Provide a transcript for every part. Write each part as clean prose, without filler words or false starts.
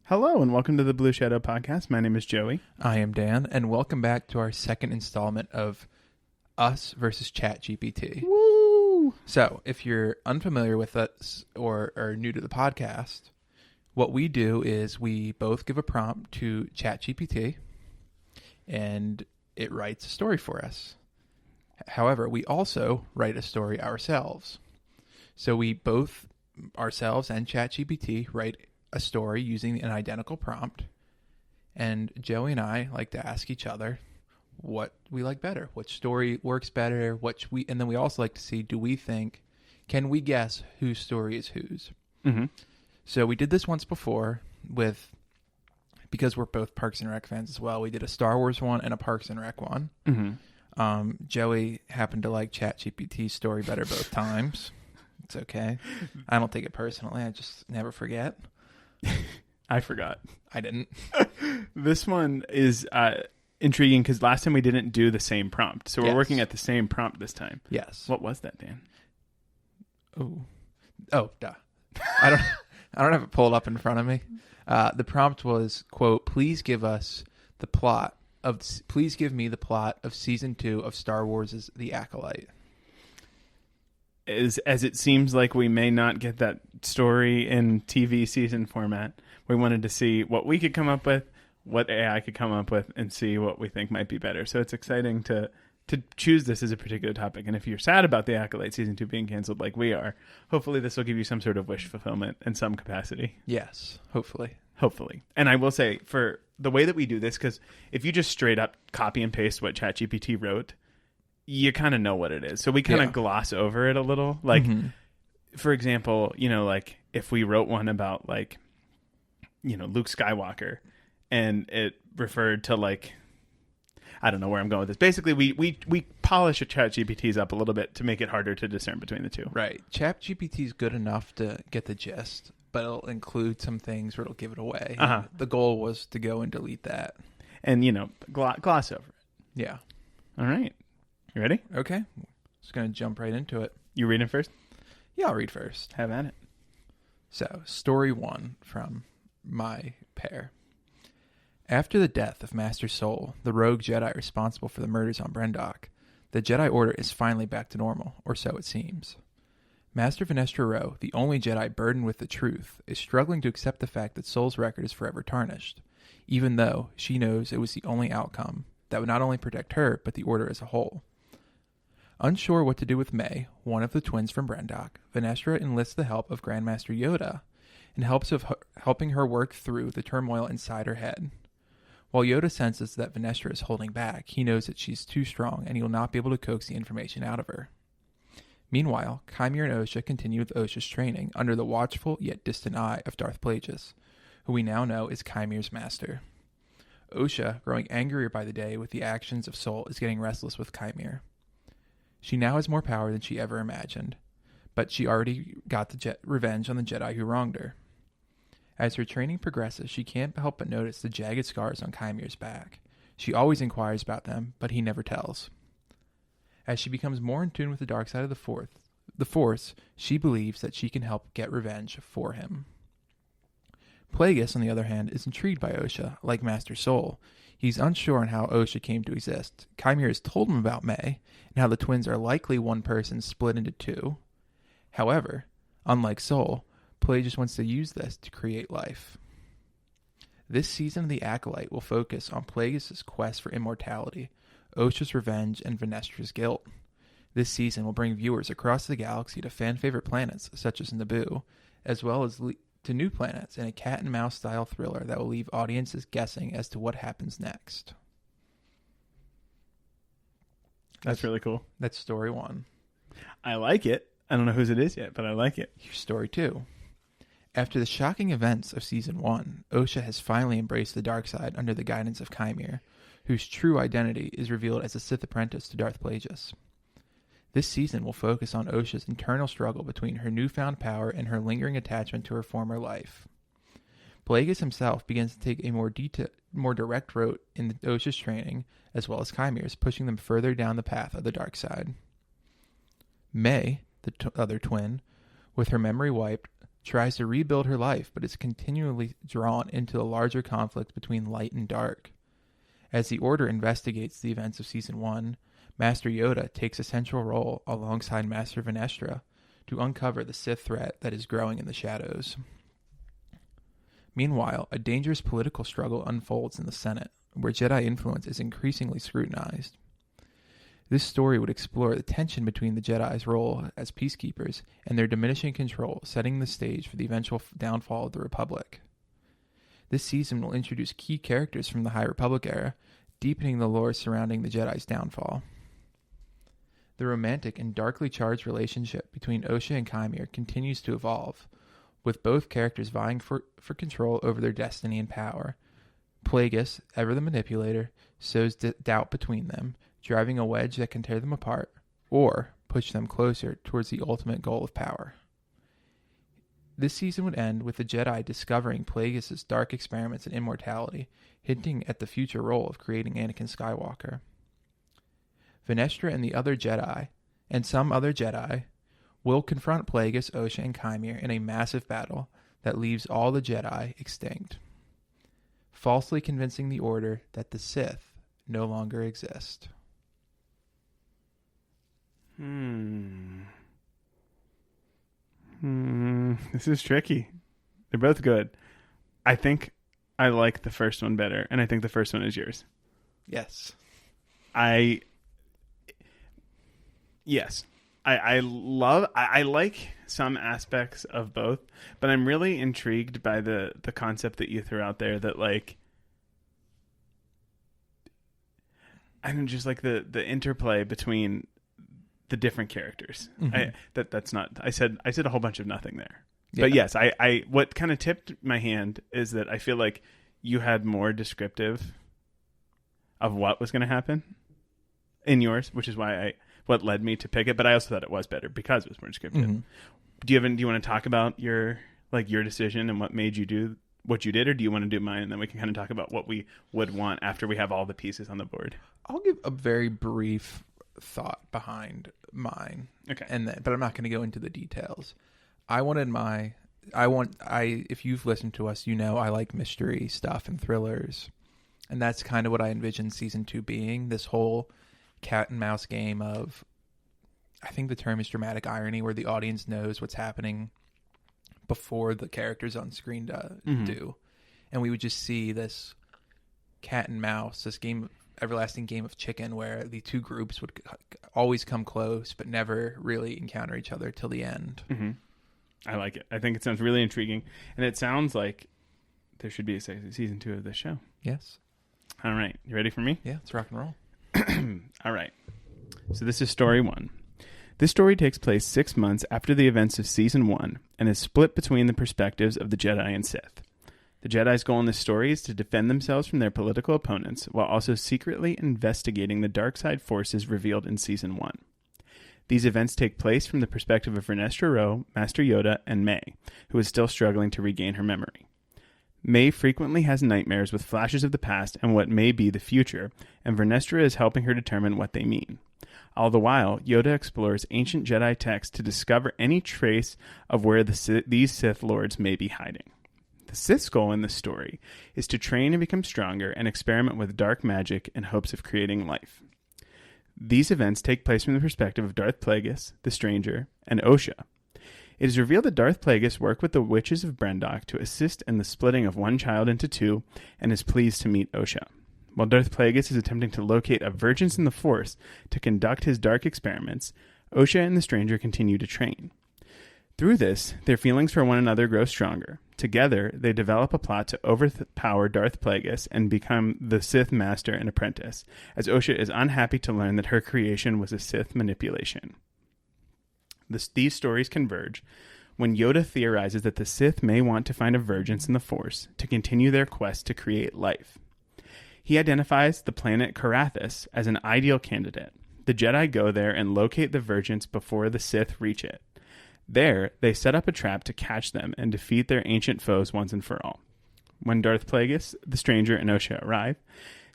Hello and welcome to the Blue Shadow Podcast. My name is Joey. I am Dan, and welcome back to our second installment of Us versus Chat GPT. Woo! So, if you're unfamiliar with us or are new to the podcast, what we do is we both give a prompt to Chat GPT, and it writes a story for us. However, we also write a story ourselves. So we both, ourselves and Chat GPT, write a story using an identical prompt, and Joey and I like to ask each other what we like better, what story works better, and then we also like to see, can we guess whose story is whose? Mm-hmm. So we did this once before because we're both Parks and Rec fans as well. We did a Star Wars one and a Parks and Rec one. Mm-hmm. Joey happened to like ChatGPT's story better both times. It's okay. I don't take it personally. I just never forget. I forgot. I didn't. This one is intriguing because last time we didn't do the same prompt. So we're working at the same prompt this time. Yes. What was that, Dan? Oh, duh. I don't have it pulled up in front of me. The prompt was, quote, please give me the plot of season 2 of Star Wars' The Acolyte. As it seems like we may not get that story in TV season format, we wanted to see what we could come up with, what AI could come up with, and see what we think might be better. So it's exciting to choose this as a particular topic. And if you're sad about The Acolyte season 2 being canceled like we are, hopefully this will give you some sort of wish fulfillment in some capacity. Yes, hopefully. And I will say, for the way that we do this, because if you just straight up copy and paste what ChatGPT wrote, you kind of know what it is. So we kind of gloss over it a little. Like, for example, like if we wrote one about Luke Skywalker and it referred to I don't know where I'm going with this. Basically, we polish a ChatGPT's up a little bit to make it harder to discern between the two. Right. ChatGPT is good enough to get the gist, but it'll include some things where ittle give it away. The goal was to go and delete that. And, gloss over it. Yeah. All right. You ready? Okay. Just going to jump right into it. You reading first? Yeah, I'll read first. Have at it. So, story 1 from my pair. After the death of Master Soul, the rogue Jedi responsible for the murders on Brendok, the Jedi Order is finally back to normal, or so it seems. Master Venestra Rowe, the only Jedi burdened with the truth, is struggling to accept the fact that Soul's record is forever tarnished, even though she knows it was the only outcome that would not only protect her, but the Order as a whole. Unsure what to do with May, one of the twins from Brendok, Venestra enlists the help of Grandmaster Yoda in helping her work through the turmoil inside her head. While Yoda senses that Venestra is holding back, he knows that she's too strong and he will not be able to coax the information out of her. Meanwhile, Chimere and Osha continue with Osha's training under the watchful yet distant eye of Darth Plagueis, who we now know is Chimere's master. Osha, growing angrier by the day with the actions of Soul, is getting restless with Chimere. She now has more power than she ever imagined, but she already got the revenge on the Jedi who wronged her. As her training progresses, she can't help but notice the jagged scars on Chimere's back. She always inquires about them, but he never tells. As she becomes more in tune with the dark side of the Force, she believes that she can help get revenge for him. Plagueis, on the other hand, is intrigued by Osha, like Master Soul. He's unsure on how Osha came to exist. Chimere has told him about May, and how the twins are likely one person split into two. However, unlike Soul, Plagueis wants to use this to create life. This season of The Acolyte will focus on Plagueis' quest for immortality, Osha's revenge, and Venestra's guilt. This season will bring viewers across the galaxy to fan-favorite planets such as Naboo, as well as to new planets in a cat-and-mouse style thriller that will leave audiences guessing as to what happens next. That's really cool. That's story 1. I like it. I don't know whose it is yet, but I like it. Here's story 2. After the shocking events of Season 1, Osha has finally embraced the dark side under the guidance of Chimere, whose true identity is revealed as a Sith apprentice to Darth Plagueis. This season will focus on Osha's internal struggle between her newfound power and her lingering attachment to her former life. Plagueis himself begins to take a more direct route in Osha's training, as well as Chimere's, pushing them further down the path of the dark side. May, the other twin, with her memory wiped, tries to rebuild her life, but is continually drawn into the larger conflict between light and dark. As the Order investigates the events of Season 1, Master Yoda takes a central role alongside Master Vanestra to uncover the Sith threat that is growing in the shadows. Meanwhile, a dangerous political struggle unfolds in the Senate, where Jedi influence is increasingly scrutinized. This story would explore the tension between the Jedi's role as peacekeepers and their diminishing control, setting the stage for the eventual downfall of the Republic. This season will introduce key characters from the High Republic era, deepening the lore surrounding the Jedi's downfall. The romantic and darkly charged relationship between Osha and Kymir continues to evolve, with both characters vying for control over their destiny and power. Plagueis, ever the manipulator, sows doubt between them, driving a wedge that can tear them apart, or push them closer towards the ultimate goal of power. This season would end with the Jedi discovering Plagueis' dark experiments in immortality, hinting at the future role of creating Anakin Skywalker. Vanestra and the other Jedi, and some other Jedi, will confront Plagueis, Osha, and Kymir in a massive battle that leaves all the Jedi extinct, falsely convincing the Order that the Sith no longer exist. This is tricky. They're both good. I think I like the first one better, and I think the first one is yours. Yes. Yes. I like some aspects of both, but I'm really intrigued by the concept that you threw out there that, like, I don't just like the interplay between the different characters. Mm-hmm. I said a whole bunch of nothing there. Yeah. But yes, I what kind of tipped my hand is that I feel like you had more descriptive of what was going to happen in yours, which is why what led me to pick it. But I also thought it was better because it was more descriptive. Mm-hmm. Do you want to talk about your decision and what made you do what you did, or do you want to do mine, and then we can kind of talk about what we would want after we have all the pieces on the board? I'll give a very brief thought behind mine. Okay. But I'm not going to go into the details. If you've listened to us, you know I like mystery stuff and thrillers. And that's kind of what I envisioned season 2 being, this whole cat and mouse game of, I think the term is dramatic irony, where the audience knows what's happening before the characters on screen do. And we would just see this cat and mouse, this everlasting game of chicken, where the two groups would always come close but never really encounter each other till the end. Mm-hmm. I like it. I think it sounds really intriguing, and it sounds like there should be a season 2 of this show. Yes. All right. You ready for me? Yeah, let's rock and roll. All right. So this is story 1. This story takes place 6 months after the events of Season 1 and is split between the perspectives of the Jedi and Sith. The Jedi's goal in this story is to defend themselves from their political opponents while also secretly investigating the dark side forces revealed in Season 1. These events take place from the perspective of Vernestra Rwoh, Master Yoda, and May, who is still struggling to regain her memory. May frequently has nightmares with flashes of the past and what may be the future, and Vernestra is helping her determine what they mean. All the while, Yoda explores ancient Jedi texts to discover any trace of where these Sith Lords may be hiding. The Sith's goal in this story is to train and become stronger and experiment with dark magic in hopes of creating life. These events take place from the perspective of Darth Plagueis, the Stranger, and Osha. It is revealed that Darth Plagueis worked with the witches of Brendok to assist in the splitting of one child into two and is pleased to meet Osha. While Darth Plagueis is attempting to locate a Vergence in the Force to conduct his dark experiments, Osha and the Stranger continue to train. Through this, their feelings for one another grow stronger. Together, they develop a plot to overpower Darth Plagueis and become the Sith Master and Apprentice, as Osha is unhappy to learn that her creation was a Sith manipulation. These stories converge when Yoda theorizes that the Sith may want to find a Vergence in the Force to continue their quest to create life. He identifies the planet Carathis as an ideal candidate. The Jedi go there and locate the Vergence before the Sith reach it. There, they set up a trap to catch them and defeat their ancient foes once and for all. When Darth Plagueis, the Stranger, and Osha arrive,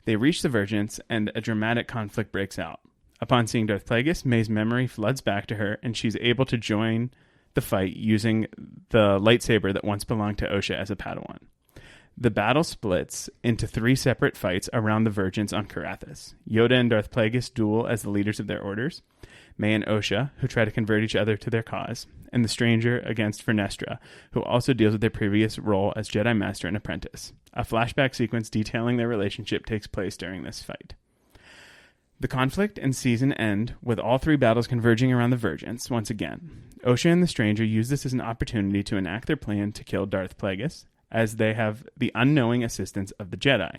they reach the Vergence and a dramatic conflict breaks out. Upon seeing Darth Plagueis, May's memory floods back to her and she's able to join the fight using the lightsaber that once belonged to Osha as a Padawan. The battle splits into 3 separate fights around the Virgins on Carathis. Yoda and Darth Plagueis duel as the leaders of their orders. May and Osha, who try to convert each other to their cause. And the Stranger against Vernestra, who also deals with their previous role as Jedi Master and Apprentice. A flashback sequence detailing their relationship takes place during this fight. The conflict and season end with all 3 battles converging around the Virgins once again. Osha and the Stranger use this as an opportunity to enact their plan to kill Darth Plagueis, as they have the unknowing assistance of the Jedi.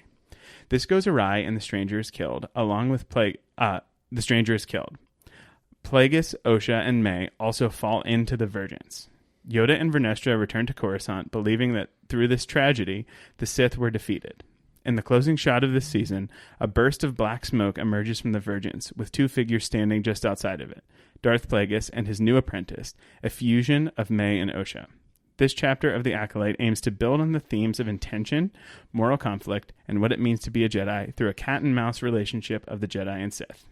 This goes awry and the Stranger is killed, along with the Stranger is killed. Plagueis, Osha, and May also fall into the Virgins. Yoda and Vernestra return to Coruscant, believing that through this tragedy, the Sith were defeated. In the closing shot of this season, a burst of black smoke emerges from the Virgins, with 2 figures standing just outside of it, Darth Plagueis and his new apprentice, a fusion of May and Osha. This chapter of The Acolyte aims to build on the themes of intention, moral conflict, and what it means to be a Jedi through a cat-and-mouse relationship of the Jedi and Sith.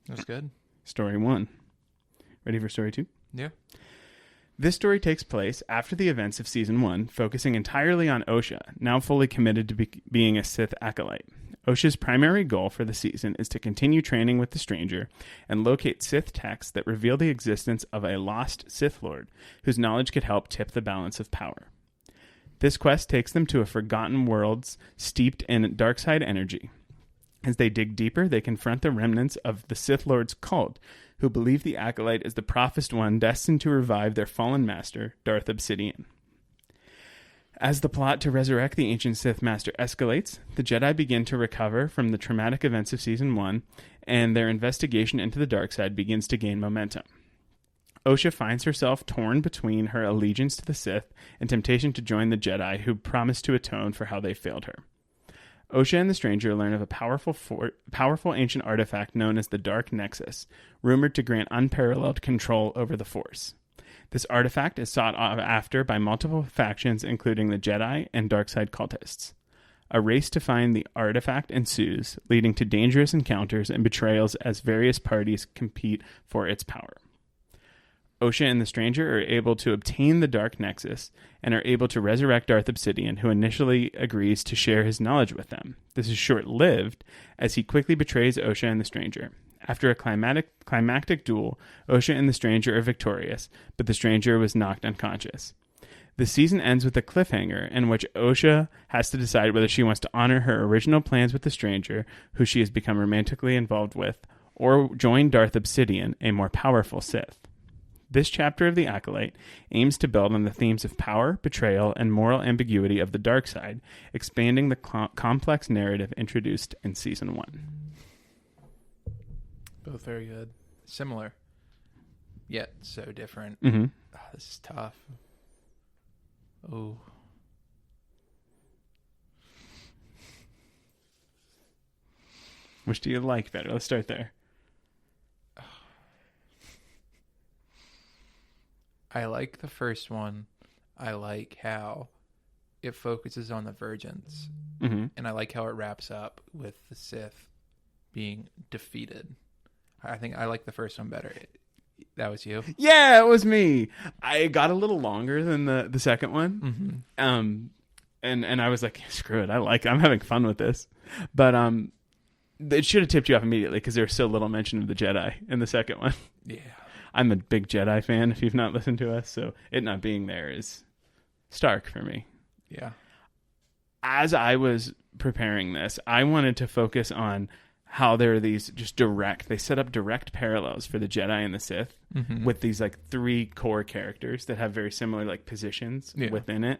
That's good. Story 1. Ready for story 2? Yeah. This story takes place after the events of Season 1, focusing entirely on Osha, now fully committed to being a Sith Acolyte. Osha's primary goal for the season is to continue training with the Stranger and locate Sith texts that reveal the existence of a lost Sith Lord whose knowledge could help tip the balance of power. This quest takes them to a forgotten world steeped in dark side energy. As they dig deeper, they confront the remnants of the Sith Lord's cult, who believe the Acolyte is the prophesed one destined to revive their fallen master, Darth Obsidian. As the plot to resurrect the ancient Sith Master escalates, the Jedi begin to recover from the traumatic events of Season 1, and their investigation into the dark side begins to gain momentum. Osha finds herself torn between her allegiance to the Sith and temptation to join the Jedi, who promise to atone for how they failed her. Osha and the Stranger learn of a powerful ancient artifact known as the Dark Nexus, rumored to grant unparalleled control over the Force. This artifact is sought after by multiple factions, including the Jedi and Darkside cultists. A race to find the artifact ensues, leading to dangerous encounters and betrayals as various parties compete for its power. Osha and the Stranger are able to obtain the Dark Nexus and are able to resurrect Darth Obsidian, who initially agrees to share his knowledge with them. This is short-lived, as he quickly betrays Osha and the Stranger. After a climactic duel, Osha and the Stranger are victorious, but the Stranger was knocked unconscious. The season ends with a cliffhanger in which Osha has to decide whether she wants to honor her original plans with the Stranger, who she has become romantically involved with, or join Darth Obsidian, a more powerful Sith. This chapter of The Acolyte aims to build on the themes of power, betrayal, and moral ambiguity of the dark side, expanding the complex narrative introduced in Season 1. Both very good. Similar, yet so different. Mm-hmm. Oh, this is tough. Oh. Which do you like better? Let's start there. I like the first one. I like how it focuses on the Virgins. Mm-hmm. And I like how it wraps up with the Sith being defeated. I think I like the first one better. That was you? Yeah, it was me. I got a little longer than the second one. Mm-hmm. And I was like, screw it. I'm having fun with this. But it should have tipped you off immediately because there was so little mention of the Jedi in the second one. Yeah. I'm a big Jedi fan if you've not listened to us, so it not being there is stark for me. Yeah. As I was preparing this, I wanted to focus on how there are these just they set up direct parallels for the Jedi and the Sith with these like 3 core characters that have very similar like positions within it.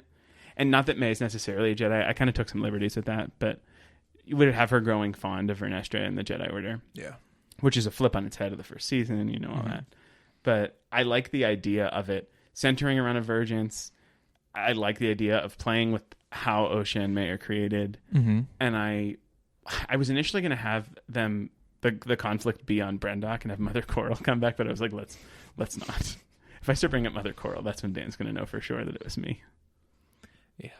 And not that May is necessarily a Jedi. I kind of took some liberties with that, but you would have her growing fond of Vernestra and the Jedi Order. Yeah. Which is a flip on its head of the first season, you know, all that. But I like the idea of it centering around a Virgins. I like the idea of playing with how Osha and May are created. Mm-hmm. And I was initially going to have them, the conflict be on Brendock and have Mother Coral come back, but I was like, let's not. If I start bringing up Mother Coral, that's when Dan's going to know for sure that it was me. Yeah.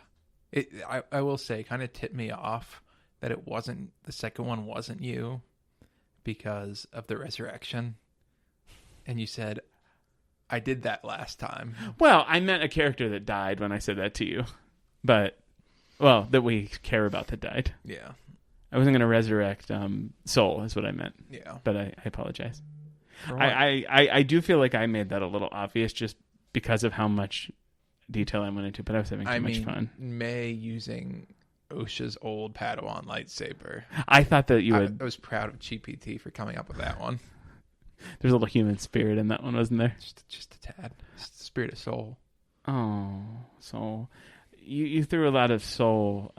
I will say, kind of tipped me off that the second one wasn't you because of the resurrection. And you said, I did that last time. Well, I meant a character that died when I said that to you. But, well, that we care about that died. Yeah. I wasn't going to resurrect Soul is what I meant. Yeah. But I apologize. I do feel like I made that a little obvious just because of how much detail I went into, but I was having too much fun. May using OSHA's old Padawan lightsaber. I thought that you would... I was proud of GPT for coming up with that one. There's a little human spirit in that one, wasn't there? Just a tad. Just the spirit of Soul. Oh, Soul. You threw a lot of Soul...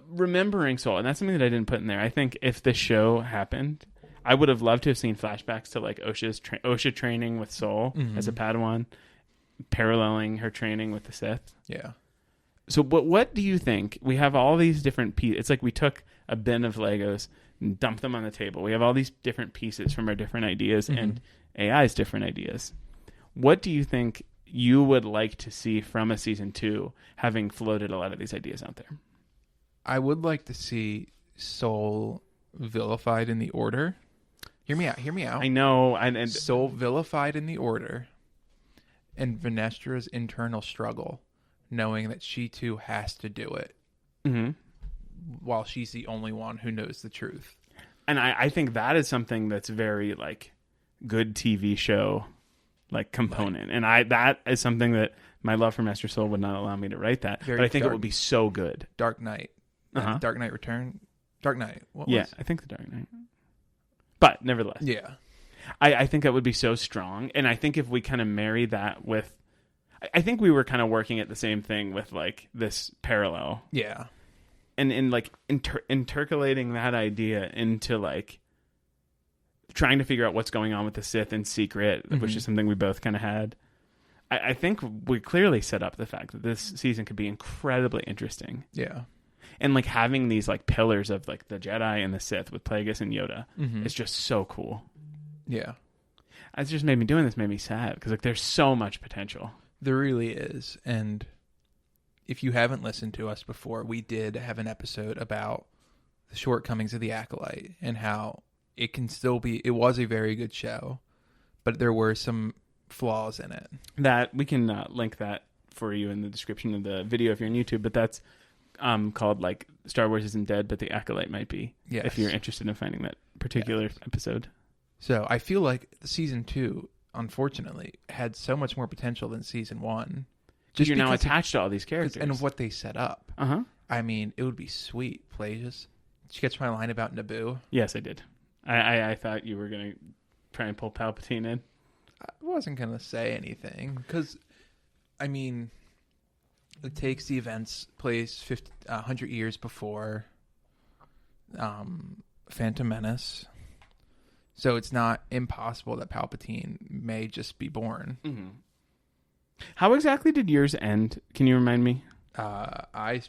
remembering Soul, and that's something that I didn't put in there. I think if the show happened, I would have loved to have seen flashbacks to like OSHA training with Soul as a Padawan, paralleling her training with the Sith. Yeah. So, what do you think? We have all these different pieces. It's like we took a bin of Legos and dumped them on the table. We have all these different pieces from our different ideas and AI's different ideas. What do you think you would like to see from a season 2, having floated a lot of these ideas out there? I would like to see Soul vilified in the Order. Hear me out. I know. And Soul vilified in the Order. And Venestra's internal struggle, knowing that she too has to do it. While she's the only one who knows the truth. And I think that is something that's very like good TV show like component. Right. And that is something that my love for Master Soul would not allow me to write that. But I think it would be so good. Dark Knight. Dark Knight Return. Dark Knight. I think the Dark Knight. But nevertheless. Yeah. I think that would be so strong. And I think if we kind of marry that with... I think we were kind of working at the same thing with like this parallel. Yeah. And in like intercalating that idea into like trying to figure out what's going on with the Sith in secret, which is something we both kind of had. I think we clearly set up the fact that this season could be incredibly interesting. Yeah. And like having these like pillars of like the Jedi and the Sith with Plagueis and Yoda is just so cool. Yeah. It's just made me sad because like there's so much potential. There really is. And if you haven't listened to us before, we did have an episode about the shortcomings of the Acolyte and how it can still be, it was a very good show, but there were some flaws in it. That we can link that for you in the description of the video if you're on YouTube, but that's called like Star Wars Isn't Dead, but the Acolyte might be. Yes. If you're interested in finding that particular episode. So I feel like season 2, unfortunately, had so much more potential than season 1. Just you're now attached to all these characters. And what they set up. I mean, it would be sweet. Plagueis. Did you catch my line about Naboo? Yes, I did. I thought you were going to try and pull Palpatine in. I wasn't going to say anything because, I mean, it takes the events place 100 years before Phantom Menace. So it's not impossible that Palpatine may just be born. How exactly did yours end? Can you remind me? I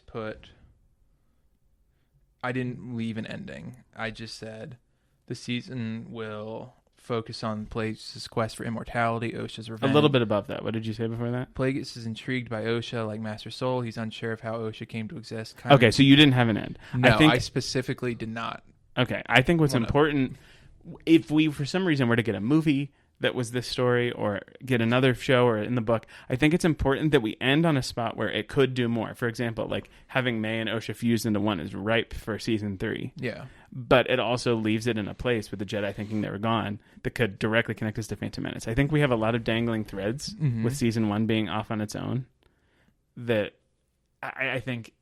didn't leave an ending. I just said the season will focus on Plagueis' quest for immortality, OSHA's revenge. A little bit above that. What did you say before that? Plagueis is intrigued by OSHA like Master Soul. He's unsure of how OSHA came to exist. Okay, so you didn't have an end. No, I specifically did not. Okay, I think what's important, if we for some reason were to get a movie that was this story or get another show or in the book, I think it's important that we end on a spot where it could do more. For example, like having May and OSHA fused into one is ripe for season 3. Yeah. But it also leaves it in a place with the Jedi thinking they were gone that could directly connect us to Phantom Menace. I think we have a lot of dangling threads with season 1 being off on its own that I think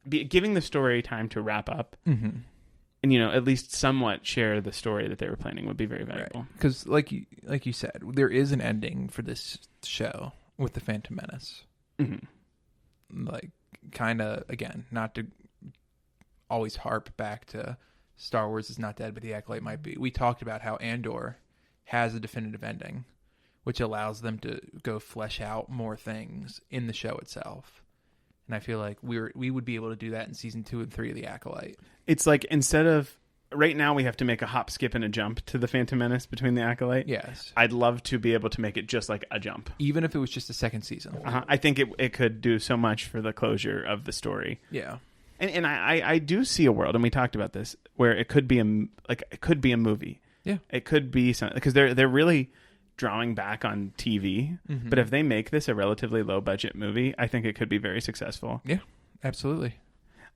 giving the story time to wrap up and, you know, at least somewhat share the story that they were planning would be very valuable. Because, like you said, there is an ending for this show with the Phantom Menace. Like, kind of, again, not to always harp back to Star Wars is not dead, but the Acolyte might be. We talked about how Andor has a definitive ending, which allows them to go flesh out more things in the show itself. And I feel like we would be able to do that in season 2 and 3 of the Acolyte. It's like instead of right now we have to make a hop, skip, and a jump to the Phantom Menace between the Acolyte. Yes. I'd love to be able to make it just like a jump. Even if it was just the second season. I think it could do so much for the closure of the story. Yeah. And I do see a world, and we talked about this, where it could be a movie. Yeah. It could be something because they're really drawing back on TV. Mm-hmm. But if they make this a relatively low budget movie, I think it could be very successful. Yeah, absolutely.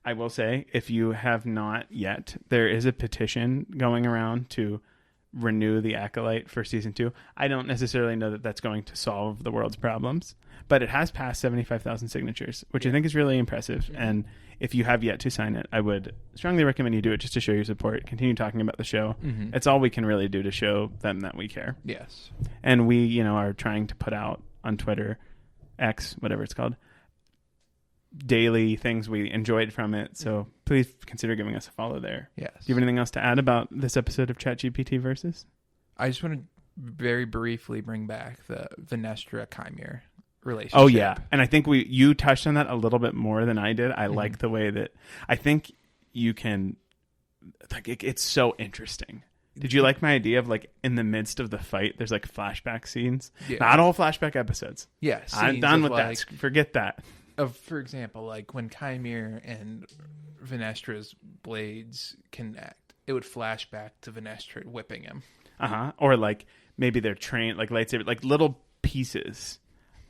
I will say, if you have not yet, there is a petition going around to renew the Acolyte for season 2. I don't necessarily know that that's going to solve the world's problems, but it has passed 75,000 signatures, which I think is really impressive. Mm-hmm. And if you have yet to sign it, I would strongly recommend you do it just to show your support. Continue talking about the show. Mm-hmm. It's all we can really do to show them that we care. Yes. And we, are trying to put out on Twitter, X, whatever it's called, daily things we enjoyed from it. So please consider giving us a follow there. Yes. Do you have anything else to add about this episode of Chat GPT Versus? I just want to very briefly bring back the Venestra Chimera relationship. Oh yeah, and I think you touched on that a little bit more than I did. I like the way that I think you can, like, it's so interesting. Did you like my idea of, like, in the midst of the fight, there's like flashback scenes? Yeah. Not all flashback episodes. Yes. Yeah, I'm done with that. Forget that. For example, like when Chimera and Venestra's blades connect, it would flash back to Venestra whipping him. Or like maybe they're trained, like lightsaber, like little pieces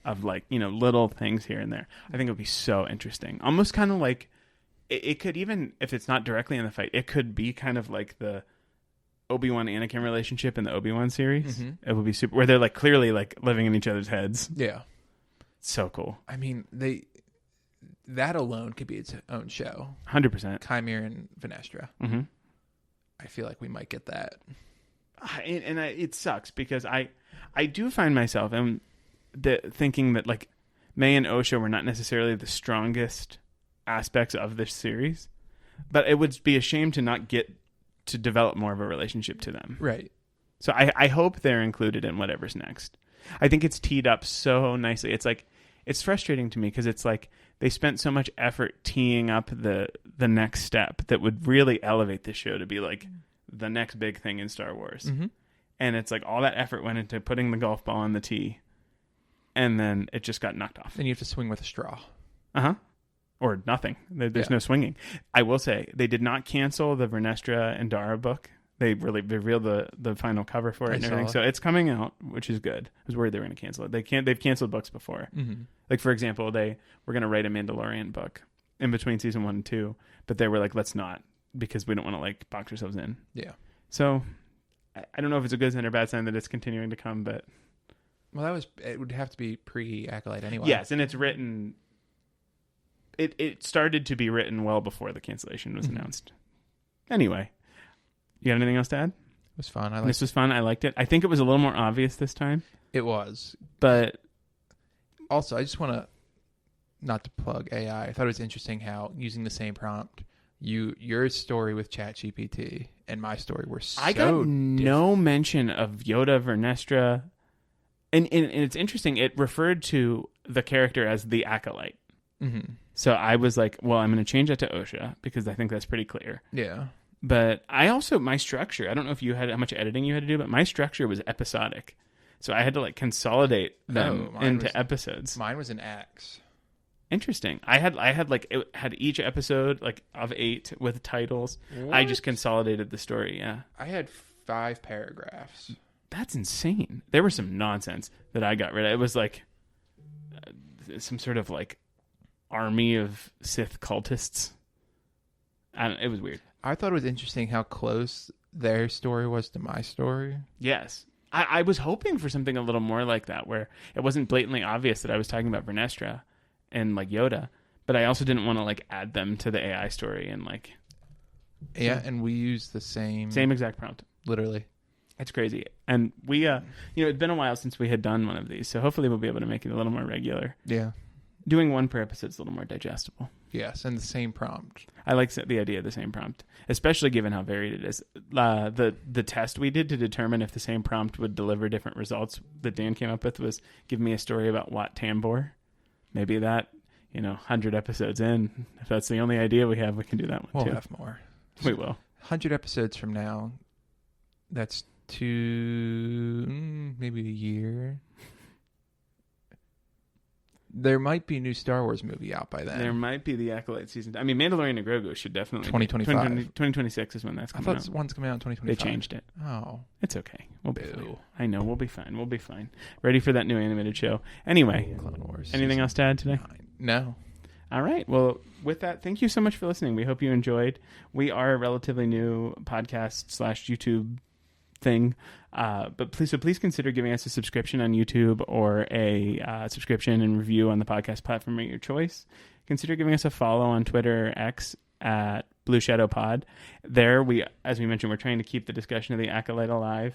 of, like, little things here and there. I think it would be so interesting. Almost kind of like it could, even if it's not directly in the fight, it could be kind of like the Obi-Wan Anakin relationship in the Obi-Wan series. Mm-hmm. It would be super, where they're like clearly like living in each other's heads. Yeah. So cool. I mean, that alone could be its own show. 100%. Chimera and Venestra. Mm-hmm. I feel like we might get that. And it sucks because I do find myself thinking that, like, May and Osha were not necessarily the strongest aspects of this series, but it would be a shame to not get to develop more of a relationship to them. Right. So I hope they're included in whatever's next. I think it's teed up so nicely. It's like, it's frustrating to me because it's like they spent so much effort teeing up the next step that would really elevate the show to be like the next big thing in Star Wars. Mm-hmm. And it's like all that effort went into putting the golf ball on the tee, and then it just got knocked off. Then you have to swing with a straw. Or nothing. There's no swinging. I will say they did not cancel the Vernestra and Dara book. They really revealed the final cover for it and everything. So it's coming out, which is good. I was worried they were going to cancel it. They've canceled books before. Mm-hmm. Like, for example, they were going to write a Mandalorian book in between season 1 and 2, but they were like, let's not, because we don't want to, like, box ourselves in. Yeah. So I don't know if it's a good sign or bad sign that it's continuing to come, but well, it would have to be pre-Acolyte anyway. Yes, and it's written. It started to be written well before the cancellation was announced. Anyway. You got anything else to add? It was fun. This was fun. I liked it. I think it was a little more obvious this time. It was. But also, I just want to, not to plug AI, I thought it was interesting how using the same prompt, your story with Chat GPT and my story were so I got different. No mention of Yoda, Vernestra. And it's interesting. It referred to the character as the Acolyte. Mm-hmm. So I was like, well, I'm going to change that to Osha because I think that's pretty clear. Yeah. But my structure, I don't know if you had how much editing you had to do, but my structure was episodic. So I had to, like, consolidate them into episodes. Mine was an X. Interesting. I had like, it had each episode, like, of 8 with titles. What? I just consolidated the story, yeah. I had 5 paragraphs. That's insane. There was some nonsense that I got rid of. It was like some sort of, like, army of Sith cultists. It was weird. I thought it was interesting how close their story was to my story. Yes. I was hoping for something a little more like that, where it wasn't blatantly obvious that I was talking about Vernestra and, like, Yoda, but I also didn't want to, like, add them to the AI story and, like... Yeah, and we used the same exact prompt. Literally. It's crazy. And we, it's been a while since we had done one of these, so hopefully we'll be able to make it a little more regular. Yeah. Doing one per episode is a little more digestible. Yes, and the same prompt. I like the idea of the same prompt, especially given how varied it is. The test we did to determine if the same prompt would deliver different results that Dan came up with was give me a story about Wat Tambor. Maybe that, 100 episodes in, if that's the only idea we have, we can do that one too. We'll have more. We will. 100 episodes from now, that's maybe a year. There might be a new Star Wars movie out by then. There might be the Acolyte season. I mean, Mandalorian and Grogu should definitely 2025. 2026 is when that's I coming thought out. one's coming out in 2025. They changed it. Oh. It's okay. We'll be Boo. fine. I know. We'll be fine. We'll be fine. Ready for that new animated show. Anyway, Clone Wars. anything else to add today? 9. No. All right. Well, with that, thank you so much for listening. We hope you enjoyed. We are a relatively new podcast / YouTube thing. But please consider giving us a subscription on YouTube or a subscription and review on the podcast platform of your choice. Consider giving us a follow on Twitter or X at Blue Shadow Pod. There, as we mentioned, we're trying to keep the discussion of the Acolyte alive,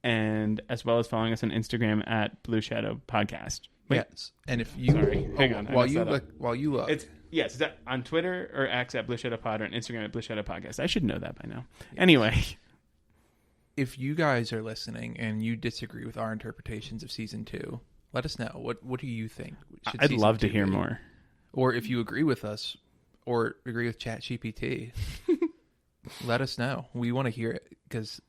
and as well as following us on Instagram at Blue Shadow Podcast. Wait. Yes. And if you Hang on. while you look, Is that on Twitter or X at Blue Shadow Pod or on Instagram at Blue Shadow Podcast? I should know that by now. Yes. Anyway. If you guys are listening and you disagree with our interpretations of season 2, let us know. What do you think? I'd love to hear more. Or if you agree with us or agree with Chat GPT, let us know. We want to hear it because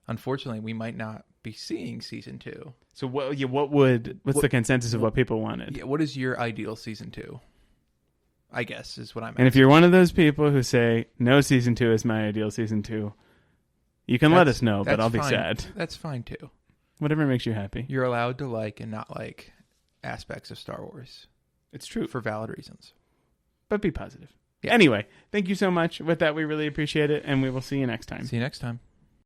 unfortunately we might not be seeing season 2. So what's the consensus of what people wanted? Yeah, what is your ideal season 2? I guess is what I'm asking. And if you're one of those people who say no, season 2 is my ideal season 2, you can let us know, but I'll be sad. That's fine too. Whatever makes you happy. You're allowed to like and not like aspects of Star Wars. It's true. For valid reasons. But be positive. Yeah. Anyway, thank you so much. With that, we really appreciate it, and we will see you next time. See you next time.